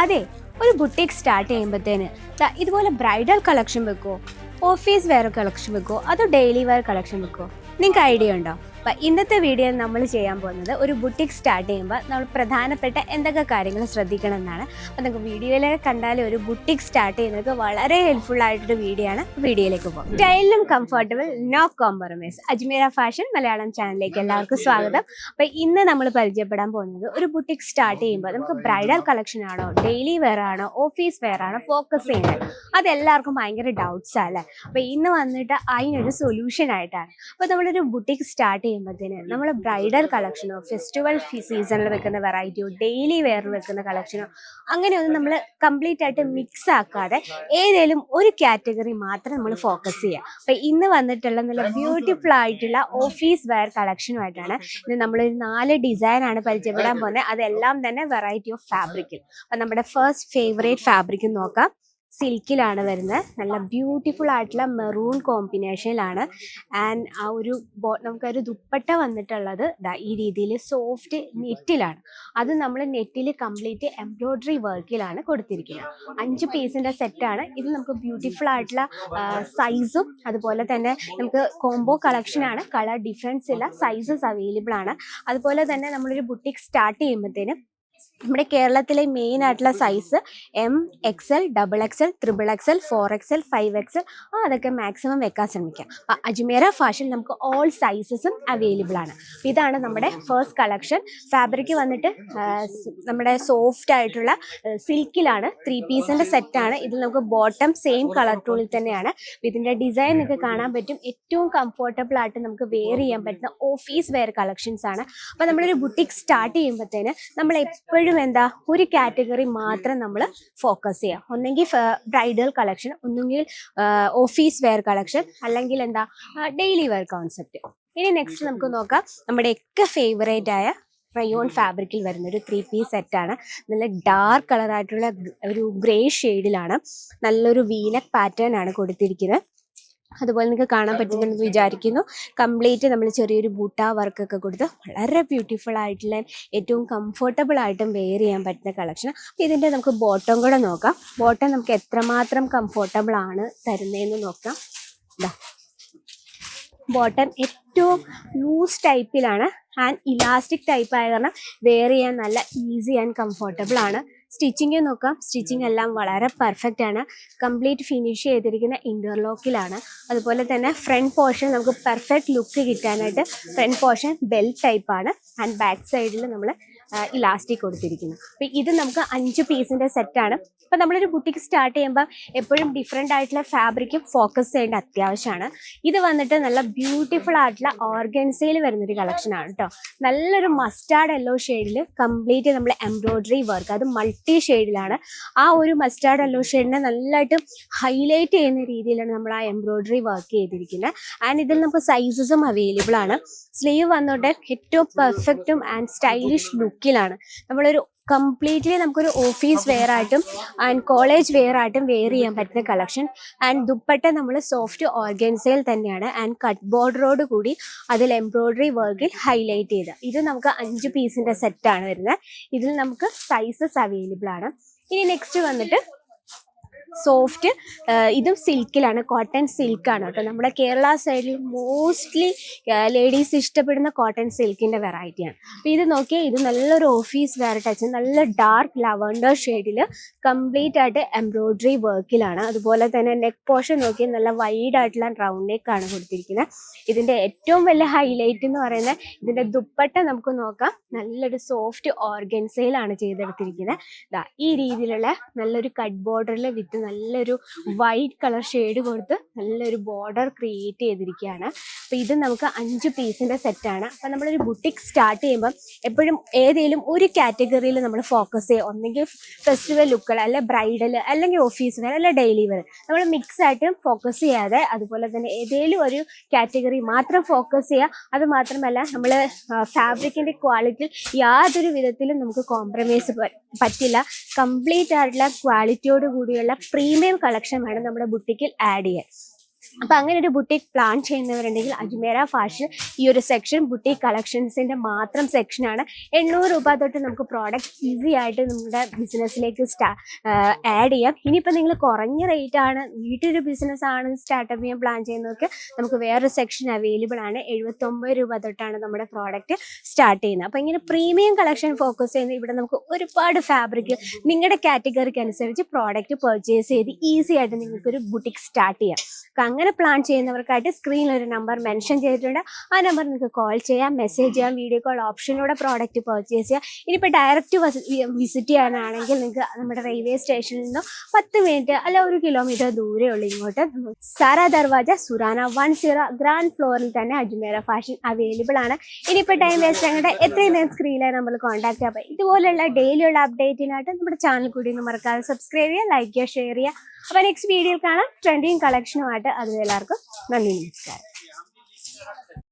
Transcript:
അതെ, ഒരു boutique start ചെയ്യുമ്പോഴത്തേന് ഇതുപോലെ ബ്രൈഡൽ കളക്ഷൻ വെക്കുമോ, ഓഫീസ് വെയർ കളക്ഷൻ വെക്കുമോ, അതോ ഡെയിലി വെയർ കളക്ഷൻ വെക്കുമോ? നിങ്ങൾക്ക് ഐഡിയ ഉണ്ടോ? അപ്പം ഇന്നത്തെ വീഡിയോ നമ്മൾ ചെയ്യാൻ പോകുന്നത് ഒരു ബുട്ടീക്ക് സ്റ്റാർട്ട് ചെയ്യുമ്പോൾ നമ്മൾ പ്രധാനപ്പെട്ട എന്തൊക്കെ കാര്യങ്ങൾ ശ്രദ്ധിക്കണം എന്നാണ്. അപ്പോൾ നിങ്ങൾക്ക് വീഡിയോയിലേക്ക് കണ്ടാൽ ഒരു ബുട്ടീക്ക് സ്റ്റാർട്ട് ചെയ്യുന്നത് വളരെ ഹെൽപ്ഫുൾ ആയിട്ടൊരു വീഡിയോ ആണ്. വീഡിയോയിലേക്ക് പോകും. സ്റ്റൈലിലും comfortable, no compromise. Ajmeera fashion Malayalam ചാനലിലേക്ക് എല്ലാവർക്കും സ്വാഗതം. അപ്പോൾ ഇന്ന് നമ്മൾ പരിചയപ്പെടാൻ പോകുന്നത് ഒരു ബുട്ടീക്ക് സ്റ്റാർട്ട് ചെയ്യുമ്പോൾ നമുക്ക് ബ്രൈഡൽ കളക്ഷൻ ആണോ, ഡെയിലി വെയർ ആണോ, ഓഫീസ് വെയർ ആണോ ഫോക്കസ് ചെയ്യുന്നത്, അതെല്ലാവർക്കും ഭയങ്കര ഡൗട്ട്സ് ആണ്. അപ്പോൾ ഇന്ന് വന്നിട്ട് അതിനൊരു സൊല്യൂഷൻ ആയിട്ടാണ്. അപ്പോൾ നമ്മളൊരു ബുട്ടീക്ക് സ്റ്റാർട്ട് ചെയ്യുമ്പോഴത്തേന് നമ്മൾ ബ്രൈഡൽ കളക്ഷനോ, ഫെസ്റ്റിവൽ സീസണിൽ വെക്കുന്ന വെറൈറ്റിയോ, ഡെയിലി വെയറിൽ വെക്കുന്ന കളക്ഷനോ അങ്ങനെയൊന്നും നമ്മൾ കംപ്ലീറ്റ് ആയിട്ട് മിക്സ് ആക്കാതെ ഏതെങ്കിലും ഒരു കാറ്റഗറി മാത്രം നമ്മൾ ഫോക്കസ് ചെയ്യുക. അപ്പം ഇന്ന് വന്നിട്ടുള്ള നല്ല ബ്യൂട്ടിഫുൾ ആയിട്ടുള്ള ഓഫീസ് വെയർ കളക്ഷനുമായിട്ടാണ് ഇന്ന് നമ്മളൊരു 4 ഡിസൈനാണ് പരിചയപ്പെടാൻ പോകുന്നത്. അതെല്ലാം തന്നെ വെറൈറ്റി ഓഫ് ഫാബ്രിക്കിൽ. അപ്പം നമ്മുടെ ഫസ്റ്റ് ഫേവറേറ്റ് ഫാബ്രിക് നോക്കാം. സിൽക്കിലാണ് വരുന്നത്. നല്ല ബ്യൂട്ടിഫുൾ ആയിട്ടുള്ള മെറൂൺ കോമ്പിനേഷനിലാണ്. ആൻഡ് ആ ഒരു നമുക്കൊരു ദുപ്പട്ട വന്നിട്ടുള്ളത് ഈ രീതിയിൽ സോഫ്റ്റ് നെറ്റിലാണ്. അത് നമ്മൾ നെറ്റിൽ കംപ്ലീറ്റ് എംബ്രോയ്ഡറി വർക്കിലാണ് കൊടുത്തിരിക്കുന്നത്. 5 പീസിൻ്റെ സെറ്റാണ് ഇത്. നമുക്ക് ബ്യൂട്ടിഫുൾ ആയിട്ടുള്ള സൈസും അതുപോലെ തന്നെ നമുക്ക് കോംബോ കളക്ഷനാണ്. കളർ ഡിഫറൻസ് ഇല്ല, സൈസസ് അവൈലബിൾ ആണ്. അതുപോലെ തന്നെ നമ്മളൊരു ബുട്ടീക്ക് സ്റ്റാർട്ട് ചെയ്യുമ്പോഴത്തേനും നമ്മുടെ കേരളത്തിലെ മെയിൻ ആയിട്ടുള്ള size M, XL, XXL, XXL, 4XL, 5XL അതൊക്കെ മാക്സിമം വെക്കാൻ ശ്രമിക്കാം. അപ്പം അജ്മീര ഫാഷൻ നമുക്ക് ഓൾ സൈസസും അവൈലബിൾ ആണ്. ഇതാണ് നമ്മുടെ ഫസ്റ്റ് കളക്ഷൻ. ഫാബ്രിക് വന്നിട്ട് നമ്മുടെ സോഫ്റ്റ് ആയിട്ടുള്ള സിൽക്കിലാണ്. 3 പീസിൻ്റെ സെറ്റാണ്. ഇതിൽ നമുക്ക് ബോട്ടം സെയിം കളർ ടോണിൽ തന്നെയാണ്. ഇതിൻ്റെ ഡിസൈൻ നിങ്ങൾക്ക് കാണാൻ പറ്റും. ഏറ്റവും കംഫർട്ടബിൾ ആയിട്ട് നമുക്ക് വെയർ ചെയ്യാൻ പറ്റുന്ന ഓഫീസ് വെയർ കളക്ഷൻസ് ആണ്. അപ്പോൾ നമ്മളൊരു ബുട്ടീക്ക് സ്റ്റാർട്ട് ചെയ്യുമ്പോഴത്തേന് നമ്മൾ എപ്പോഴും ഒരു കാറ്റഗറി മാത്രം നമ്മൾ ഫോക്കസ് ചെയ്യുക. ഒന്നെങ്കിൽ ബ്രൈഡൽ കളക്ഷൻ, ഒന്നെങ്കിൽ ഓഫീസ് വെയർ കളക്ഷൻ, അല്ലെങ്കിൽ ഡെയിലി വെയർ കോൺസെപ്റ്റ്. ഇനി നെക്സ്റ്റ് നമുക്ക് നോക്കാം. നമ്മുടെയൊക്കെ ഫേവറേറ്റ് ആയ റയോൺ ഫാബ്രിക്കിൽ വരുന്ന ഒരു 3 പീസ് സെറ്റാണ്. നല്ല ഡാർക്ക് കളറായിട്ടുള്ള ഒരു ഗ്രേ ഷെയ്ഡിലാണ്. നല്ലൊരു വീനക്ക് പാറ്റേൺ ആണ് കൊടുത്തിരിക്കുന്നത്. അതുപോലെ നിങ്ങൾക്ക് കാണാൻ പറ്റുന്നുണ്ടെന്ന് വിചാരിക്കുന്നു. കംപ്ലീറ്റ് നമ്മൾ ചെറിയൊരു ബൂട്ട വർക്കൊക്കെ കൊടുത്ത് വളരെ ബ്യൂട്ടിഫുൾ ആയിട്ടുള്ള ഏറ്റവും കംഫർട്ടബിൾ ആയിട്ടും വെയർ ചെയ്യാൻ പറ്റുന്ന കളക്ഷൻ. ഇതിൻ്റെ നമുക്ക് ബോട്ടം കൂടെ നോക്കാം. ബോട്ടം നമുക്ക് എത്രമാത്രം കംഫർട്ടബിൾ ആണ് തരുന്നതെന്ന് നോക്കാം. ബോട്ടം ഏറ്റവും ലൂസ് ടൈപ്പിലാണ്. ആൻഡ് ഇലാസ്റ്റിക് ടൈപ്പ് ആയ കാരണം വെയർ ചെയ്യാൻ നല്ല ഈസി ആൻഡ് കംഫർട്ടബിൾ ആണ്. സ്റ്റിച്ചിങ് നോക്കാം. സ്റ്റിച്ചിങ് എല്ലാം വളരെ പെർഫെക്റ്റ് ആണ്. കംപ്ലീറ്റ് ഫിനിഷ് ചെയ്തിരിക്കുന്ന ഇൻ്റർലോക്കിലാണ്. അതുപോലെ തന്നെ ഫ്രണ്ട് പോർഷൻ നമുക്ക് പെർഫെക്റ്റ് ലുക്ക് കിട്ടാനായിട്ട് ഫ്രണ്ട് പോർഷൻ ബെൽറ്റ് ടൈപ്പാണ്. ആൻഡ് ബാക്ക് സൈഡിൽ നമ്മൾ ഇലാസ്റ്റിക് കൊടുത്തിരിക്കുന്നു. അപ്പം ഇത് നമുക്ക് 5 പീസിൻ്റെ സെറ്റാണ്. അപ്പം നമ്മളൊരു ബുട്ടീക്ക് സ്റ്റാർട്ട് ചെയ്യുമ്പോൾ എപ്പോഴും ഡിഫറെൻ്റ് ആയിട്ടുള്ള ഫാബ്രിക്കും ഫോക്കസ് ചെയ്യേണ്ട അത്യാവശ്യമാണ്. ഇത് വന്നിട്ട് നല്ല ബ്യൂട്ടിഫുൾ ആയിട്ടുള്ള ഓർഗൻസയിൽ വരുന്നൊരു കളക്ഷനാണ് കേട്ടോ. നല്ലൊരു മസ്റ്റാർഡ് യെല്ലോ ഷെയ്ഡിൽ കംപ്ലീറ്റ് നമ്മൾ എംബ്രോയ്ഡറി വർക്ക്, അത് മൾട്ടി ഷെയ്ഡിലാണ്. ആ ഒരു മസ്റ്റാർഡ് യെല്ലോ ഷെയ്ഡിനെ നല്ലതായിട്ട് ഹൈലൈറ്റ് ചെയ്യുന്ന രീതിയിലാണ് നമ്മൾ ആ എംബ്രോയ്ഡറി വർക്ക് ചെയ്തിരിക്കുന്നത്. ആൻഡ് ഇതിൽ നമുക്ക് സൈസസും അവൈലബിൾ ആണ്. സ്ലീവ് വന്നോട്ടെ ഏറ്റവും പെർഫെക്റ്റും ആൻഡ് സ്റ്റൈലിഷ് ലുക്കിലാണ്. നമ്മളൊരു കംപ്ലീറ്റ്ലി നമുക്കൊരു ഓഫീസ് വെയർ ആയിട്ടും ആൻഡ് കോളേജ് വെയർ ആയിട്ടും വെയർ ചെയ്യാൻ പറ്റുന്ന കളക്ഷൻ. ആൻഡ് ദുപ്പട്ട നമ്മൾ സോഫ്റ്റ് ഓർഗൻസയിൽ തന്നെയാണ്. ആൻഡ് കട്ട് ബോർഡറോട് കൂടി അതിൽ എംബ്രോയ്ഡറി വർക്കിൽ ഹൈലൈറ്റ് ചെയ്ത് ഇത് നമുക്ക് 5 പീസിൻ്റെ സെറ്റാണ് വരുന്നത്. ഇതിൽ നമുക്ക് സൈസസ് അവൈലബിൾ ആണ്. ഇനി നെക്സ്റ്റ് വന്നിട്ട് സോഫ്റ്റ്, ഇതും സിൽക്കിലാണ്. കോട്ടൺ സിൽക്കാണ് കേട്ടോ. നമ്മുടെ കേരള സൈഡിൽ മോസ്റ്റ്ലി ലേഡീസ് ഇഷ്ടപ്പെടുന്ന കോട്ടൺ സിൽക്കിൻ്റെ വെറൈറ്റിയാണ്. അപ്പോൾ ഇത് നോക്കിയാൽ ഇത് നല്ലൊരു ഓഫീസ് വെയർ ടച്ച്, നല്ല ഡാർക്ക് ലവൻഡർ ഷെയ്ഡിൽ കംപ്ലീറ്റ് ആയിട്ട് എംബ്രോയ്ഡറി വർക്കിലാണ്. അതുപോലെ തന്നെ നെക്ക് പോർഷൻ നോക്കിയാൽ നല്ല വൈഡ് ആയിട്ടുള്ള റൗണ്ട് നെക്കാണ് കൊടുത്തിരിക്കുന്നത്. ഇതിൻ്റെ ഏറ്റവും വലിയ ഹൈലൈറ്റ് എന്ന് പറയുന്നത് ഇതിൻ്റെ ദുപ്പട്ട നമുക്ക് നോക്കാം. നല്ലൊരു സോഫ്റ്റ് ഓർഗൻസയിലാണ് ചെയ്തെടുത്തിരിക്കുന്നത്. ഈ രീതിയിലുള്ള നല്ലൊരു കട്ട് ബോർഡറിൽ വിത്ത് നല്ലൊരു വൈറ്റ് കളർ ഷെയ്ഡ് കൊടുത്ത് നല്ലൊരു ബോർഡർ ക്രിയേറ്റ് ചെയ്തിരിക്കുകയാണ്. അപ്പോൾ ഇത് നമുക്ക് 5 പീസിൻ്റെ സെറ്റാണ്. അപ്പോൾ നമ്മളൊരു ബുട്ടീക്ക് സ്റ്റാർട്ട് ചെയ്യുമ്പം എപ്പോഴും ഏതെങ്കിലും ഒരു കാറ്റഗറിയിൽ നമ്മൾ ഫോക്കസ് ചെയ്യുക. ഒന്നെങ്കിൽ ഫെസ്റ്റിവൽ ലുക്കുകൾ, അല്ലെ ബ്രൈഡൽ, അല്ലെങ്കിൽ ഓഫീസ് വെയർ, അല്ലെ ഡെയിലി വെയർ. നമ്മൾ മിക്സ് ആയിട്ട് ഫോക്കസ് ചെയ്യാതെ അതുപോലെ തന്നെ ഏതെങ്കിലും ഒരു കാറ്റഗറി മാത്രം ഫോക്കസ് ചെയ്യുക. അത് മാത്രമല്ല നമ്മൾ ഫാബ്രിക്കിൻ്റെ ക്വാളിറ്റിയിൽ യാതൊരു വിധത്തിലും നമുക്ക് കോംപ്രമൈസ് പറ്റില്ല. കംപ്ലീറ്റ് ആയിട്ടുള്ള ക്വാളിറ്റിയോട് കൂടിയുള്ള പ്രീമിയം കളക്ഷൻ വേണം നമ്മുടെ ബുട്ടിക്കിൽ ആഡ് ചെയ്യാൻ. അപ്പോൾ അങ്ങനെ ഒരു ബുട്ടീക്ക് പ്ലാൻ ചെയ്യുന്നവരുണ്ടെങ്കിൽ അജ്മേര ഫാഷൻ ഈ ഒരു സെക്ഷൻ ബുട്ടീക്ക് കളക്ഷൻസിൻ്റെ മാത്രം സെക്ഷനാണ്. 800 രൂപ തൊട്ട് നമുക്ക് പ്രോഡക്റ്റ് ഈസി ആയിട്ട് നമ്മുടെ ബിസിനസ്സിലേക്ക് ആഡ് ചെയ്യാം. ഇനിയിപ്പോൾ നിങ്ങൾ കുറഞ്ഞ റേറ്റ് ആണ് വീട്ടിലൊരു ബിസിനസ്സാണ് സ്റ്റാർട്ടപ്പ് ചെയ്യാൻ പ്ലാൻ ചെയ്യുന്നവർക്ക് നമുക്ക് വേറൊരു സെക്ഷൻ അവൈലബിൾ ആണ്. 79 രൂപ തൊട്ടാണ് നമ്മുടെ പ്രോഡക്റ്റ് സ്റ്റാർട്ട് ചെയ്യുന്നത്. അപ്പോൾ ഇങ്ങനെ പ്രീമിയം കളക്ഷൻ ഫോക്കസ് ചെയ്യുന്ന ഇവിടെ നമുക്ക് ഒരുപാട് ഫാബ്രിക് നിങ്ങളുടെ കാറ്റഗറിക്ക് അനുസരിച്ച് പ്രോഡക്റ്റ് പർച്ചേസ് ചെയ്ത് ഈസി ആയിട്ട് നിങ്ങൾക്കൊരു ബുട്ടീക്ക് സ്റ്റാർട്ട് ചെയ്യാം. അപ്പോൾ അങ്ങനെ പ്ലാൻ ചെയ്യുന്നവർക്കായിട്ട് സ്ക്രീനിൽ ഒരു നമ്പർ മെൻഷൻ ചെയ്തിട്ടുണ്ട്. ആ നമ്പർ നിങ്ങൾക്ക് കോൾ ചെയ്യാം, മെസ്സേജ് ചെയ്യാം, വീഡിയോ കോൾ ഓപ്ഷനിലൂടെ പ്രോഡക്റ്റ് പർച്ചേസ് ചെയ്യാം. ഇനിയിപ്പോൾ ഡയറക്റ്റ് വിസിറ്റ് ചെയ്യാനാണെങ്കിൽ നിങ്ങൾക്ക് നമ്മുടെ റെയിൽവേ സ്റ്റേഷനിൽ നിന്നോ 10 മിനിറ്റ് അല്ല 1 കിലോമീറ്റർ ദൂരേ ഉള്ളൂ ഇങ്ങോട്ട്. സാറാ ദർവാജ സുറാന 10 ഗ്രാൻഡ് ഫ്ലോറിൽ തന്നെ അജ്മേര ഫാഷൻ അവൈലബിൾ ആണ്. ഇനിയിപ്പോൾ ടൈം വേസ്റ്റ് ആയിട്ട് എത്രയും നേരം സ്ക്രീനിൽ നമ്മൾ കോൺടാക്ട് ചെയ്യാം. അപ്പോൾ ഇതുപോലെയുള്ള ഡെയിലിയുള്ള അപ്ഡേറ്റിനായിട്ട് നമ്മുടെ ചാനൽ കൂടി ഒന്ന് മറക്കാതെ സബ്സ്ക്രൈബ് ചെയ്യുക, ലൈക്ക് ചെയ്യുക, ഷെയർ ചെയ്യുക. അപ്പോൾ നെക്സ്റ്റ് വീഡിയോയിൽ കാണാം ട്രെൻഡിങ് കളക്ഷനുമായിട്ട്. അതുവരെ എല്ലാവർക്കും നന്ദി, നമസ്കാരം.